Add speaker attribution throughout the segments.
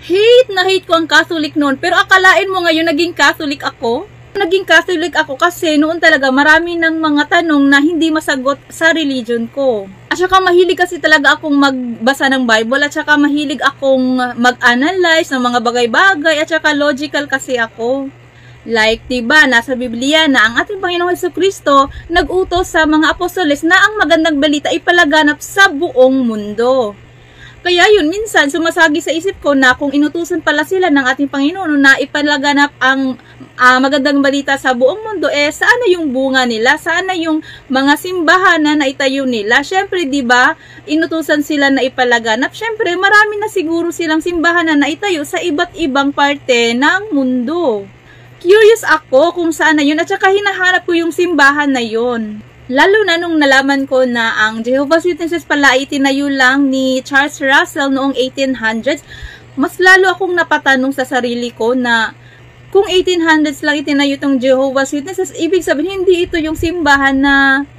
Speaker 1: Hate na hate ko ang Catholic noon. Pero akalain mo ngayon naging Catholic ako? Naging Catholic ako kasi noon talaga marami ng mga tanong na hindi masagot sa religion ko. At saka mahilig kasi talaga akong magbasa ng Bible at saka mahilig akong mag-analyze ng mga bagay-bagay at saka logical kasi ako. Like, diba, nasa Biblia na ang ating Panginoong Jesucristo nag-utos sa mga apostoles na ang magandang balita ipalaganap sa buong mundo. Kaya yun, minsan sumasagi sa isip ko na kung inutusan pala sila ng ating Panginoon na ipalaganap ang magandang balita sa buong mundo, saan na yung bunga nila? Saan na yung mga simbahan na naitayo nila? Syempre, di ba, inutusan sila na ipalaganap. Syempre, marami na siguro silang simbahan na naitayo sa iba't ibang parte ng mundo. Curious ako kung saan na yun at saka hinahanap ko yung simbahan na yun. Lalo na nung nalaman ko na ang Jehovah's Witnesses pala ay tinayo lang ni Charles Russell noong 1800s, mas lalo akong napatanong sa sarili ko na kung 1800s lang itinayo itong Jehovah's Witnesses, ibig sabihin hindi ito yung simbahan na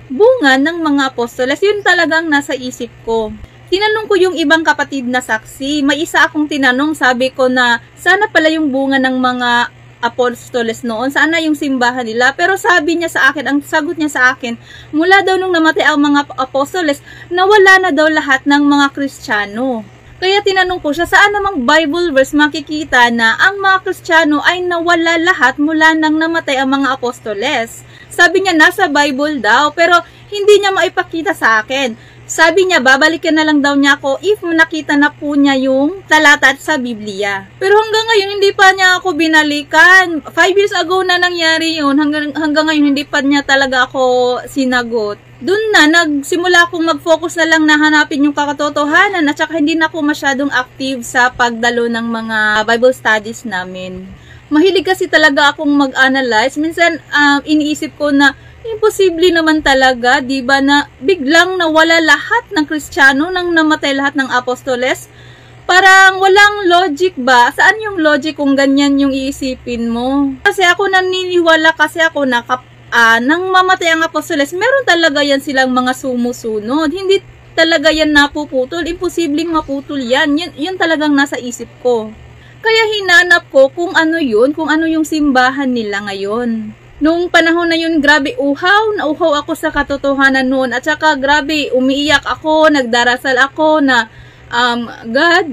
Speaker 1: bunga ng mga apostoles. Yun talagang nasa isip ko. Tinanong ko yung ibang kapatid na saksi. May isa akong tinanong, sabi ko na sana pala yung bunga ng mga apostoles noon, sana yung simbahan nila. Pero sabi niya sa akin, ang sagot niya sa akin, mula daw nung namatay ang mga apostoles, nawala na daw lahat ng mga Kristiyano. Kaya tinanong ko siya, saan namang Bible verse makikita na ang mga Kristiyano ay nawala lahat mula nang namatay ang mga apostoles? Sabi niya, nasa Bible daw, pero hindi niya maipakita sa akin. Sabi niya, babalikan na lang daw niya ako if nakita na po niya yung talata sa Biblia. Pero hanggang ngayon, hindi pa niya ako binalikan. 5 years ago na nangyari yun. Hanggang ngayon, hindi pa niya talaga ako sinagot. Doon na, nagsimula akong mag-focus na lang na hanapin yung kakatotohanan at saka hindi na ako masyadong active sa pagdalo ng mga Bible studies namin. Mahilig kasi talaga akong mag-analyze. Minsan, iniisip ko na, imposible naman talaga, di ba, na biglang nawala lahat ng Kristiyano nang namatay lahat ng apostoles? Parang walang logic ba? Saan yung logic kung ganyan yung iisipin mo? Kasi ako naniniwala kasi ako na nang mamatay ang apostoles, meron talaga yan silang mga sumusunod. Hindi talaga yan napuputol. Imposibleng maputol yan. Yun talagang nasa isip ko. Kaya hinanap ko kung ano yun, kung ano yung simbahan nila ngayon. Nung panahon na yun, grabe nauhaw ako sa katotohanan noon. At saka grabe, umiiyak ako, nagdarasal ako na, God,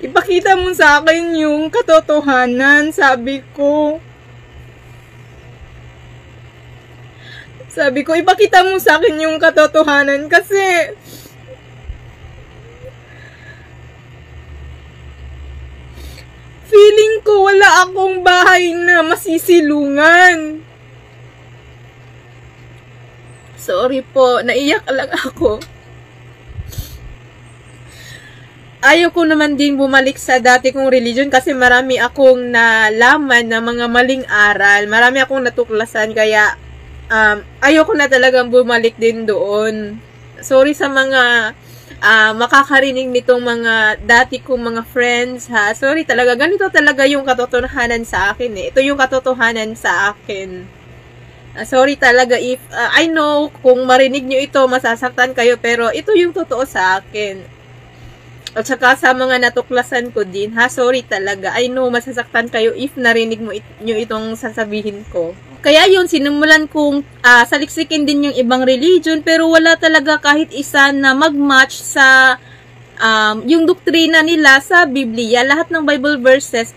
Speaker 1: ipakita mo sa akin yung katotohanan, sabi ko. Sabi ko, ipakita mo sa akin yung katotohanan kasi feeling ko wala akong bahay na masisilungan. Sorry po, naiyak lang ako. Ayaw ko naman din bumalik sa dati kong religion kasi marami akong nalaman na mga maling aral. Marami akong natuklasan kaya ayoko na talagang bumalik din doon. Sorry sa mga makakarinig nitong mga dati kong mga friends, ha. Sorry talaga, ganito talaga yung katotohanan sa akin, eh. Ito yung katotohanan sa akin. Sorry talaga if, I know, kung marinig nyo ito, masasaktan kayo, pero ito yung totoo sa akin. At saka sa mga natuklasan ko din, ha, sorry talaga. I know, masasaktan kayo if narinig nyo itong sasabihin ko. Kaya yun, sinimulan kong saliksikin din yung ibang religion, pero wala talaga kahit isa na mag-match sa yung doktrina nila sa Biblia. Lahat ng Bible verses,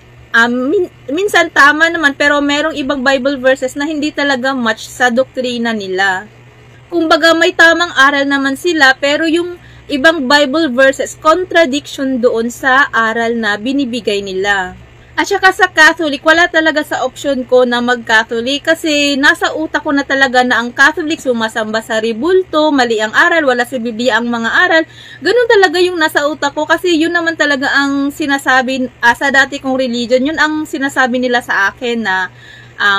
Speaker 1: minsan tama naman, pero merong ibang Bible verses na hindi talaga match sa doktrina nila. Kumbaga may tamang aral naman sila, pero yung ibang Bible verses, contradiction doon sa aral na binibigay nila. At saka sa Catholic, wala talaga sa option ko na mag-Catholic kasi nasa utak ko na talaga na ang Catholic sumasamba sa rebulto, mali ang aral, wala sa Biblia ang mga aral. Ganun talaga yung nasa utak ko kasi yun naman talaga ang sinasabi sa dati kong religion. Yun ang sinasabi nila sa akin na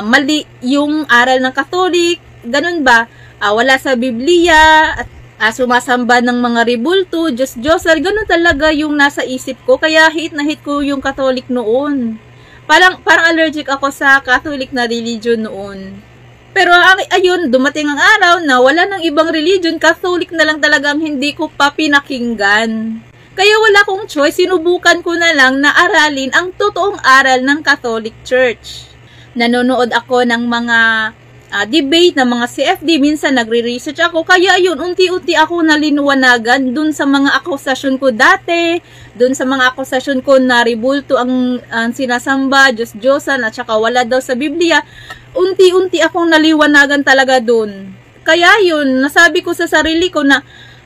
Speaker 1: mali yung aral ng Catholic. Ganun ba? Wala sa Biblia at sumasamba ng mga rebulto, Diyos-Diyosal, ganun talaga yung nasa isip ko. Kaya hate na hate ko yung Catholic noon. parang allergic ako sa Catholic na religion noon. Pero ayun, dumating ang araw na wala ng ibang religion, Catholic na lang talagang hindi ko pa pinakinggan. Kaya wala akong choice, sinubukan ko na lang na aralin ang totoong aral ng Catholic Church. Nanonood ako ng mga debate ng mga CFD, minsan nagre-research ako, kaya ayun, unti-unti ako nalinuwanagan dun sa mga akusasyon ko dati, dun sa mga akusasyon ko na ribulto ang sinasamba, Diyos-Diyosan, at saka wala daw sa Biblia. Unti-unti akong naliwanagan talaga dun. Kaya yun, nasabi ko sa sarili ko na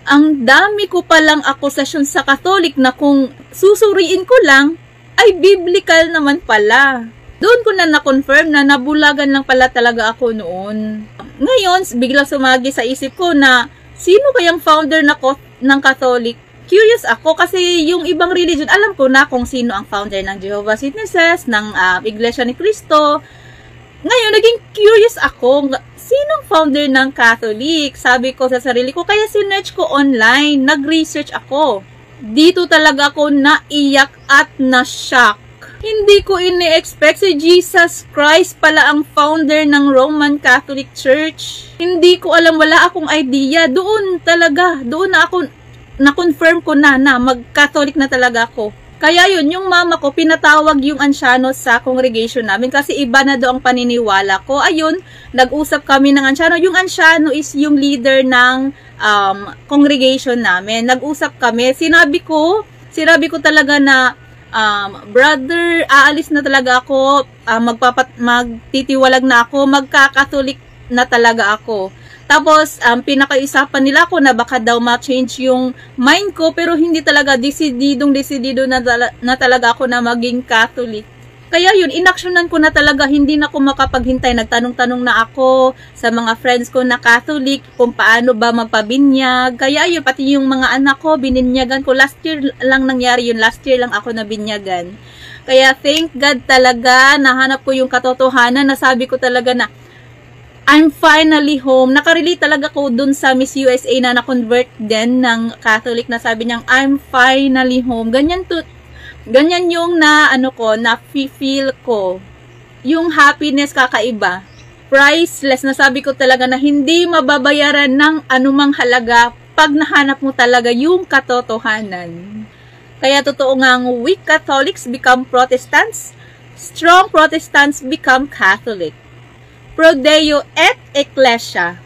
Speaker 1: ang dami ko palang akusasyon sa Catholic na kung susuriin ko lang, ay biblical naman pala. Doon ko na na-confirm na nabulagan lang pala talaga ako noon. Ngayon, biglang sumagi sa isip ko na sino kayang founder ng Catholic? Curious ako kasi yung ibang religion, alam ko na kung sino ang founder ng Jehovah's Witnesses, ng Iglesia ni Cristo. Ngayon, naging curious ako, sinong founder ng Catholic? Sabi ko sa sarili ko, kaya sinearch ko online, nag-research ako. Dito talaga ako naiyak at na-shock. Hindi ko ini-expect si Jesus Christ pala ang founder ng Roman Catholic Church. Hindi ko alam, wala akong idea. Doon na ako, na-confirm ko na mag-Catholic na talaga ako. Kaya yun, yung mama ko, pinatawag yung Anciano sa congregation namin kasi iba na daw ang paniniwala ko. Ayun, nag-usap kami ng Anciano. Yung Anciano is yung leader ng congregation namin. Nag-usap kami. Sinabi ko talaga na, brother, aalis na talaga ako, magtitiwalag na ako, magka-Catholic na talaga ako. Tapos, pinakaisapan nila ako na baka daw ma-change yung mind ko, pero hindi talaga, desidido na talaga ako na maging Catholic. Kaya yun, inaksyonan ko na talaga, hindi na ako makapaghintay. Nagtanong-tanong na ako sa mga friends ko na Catholic, kung paano ba magpabinyag. Kaya yun, pati yung mga anak ko, bininyagan ko. Last year lang nangyari yun, last year lang ako nabinyagan. Kaya thank God talaga, nahanap ko yung katotohanan, nasabi ko talaga na, I'm finally home. Nakarelate talaga ko dun sa Miss USA na na-convert din ng Catholic na sabi niyang, I'm finally home. Ganyan yung na-feel ko. Yung happiness kakaiba. Priceless. Nasabi ko talaga na hindi mababayaran ng anumang halaga pag nahanap mo talaga yung katotohanan. Kaya totoo ngang weak Catholics become Protestants, strong Protestants become Catholic. Pro Deo et Ecclesia.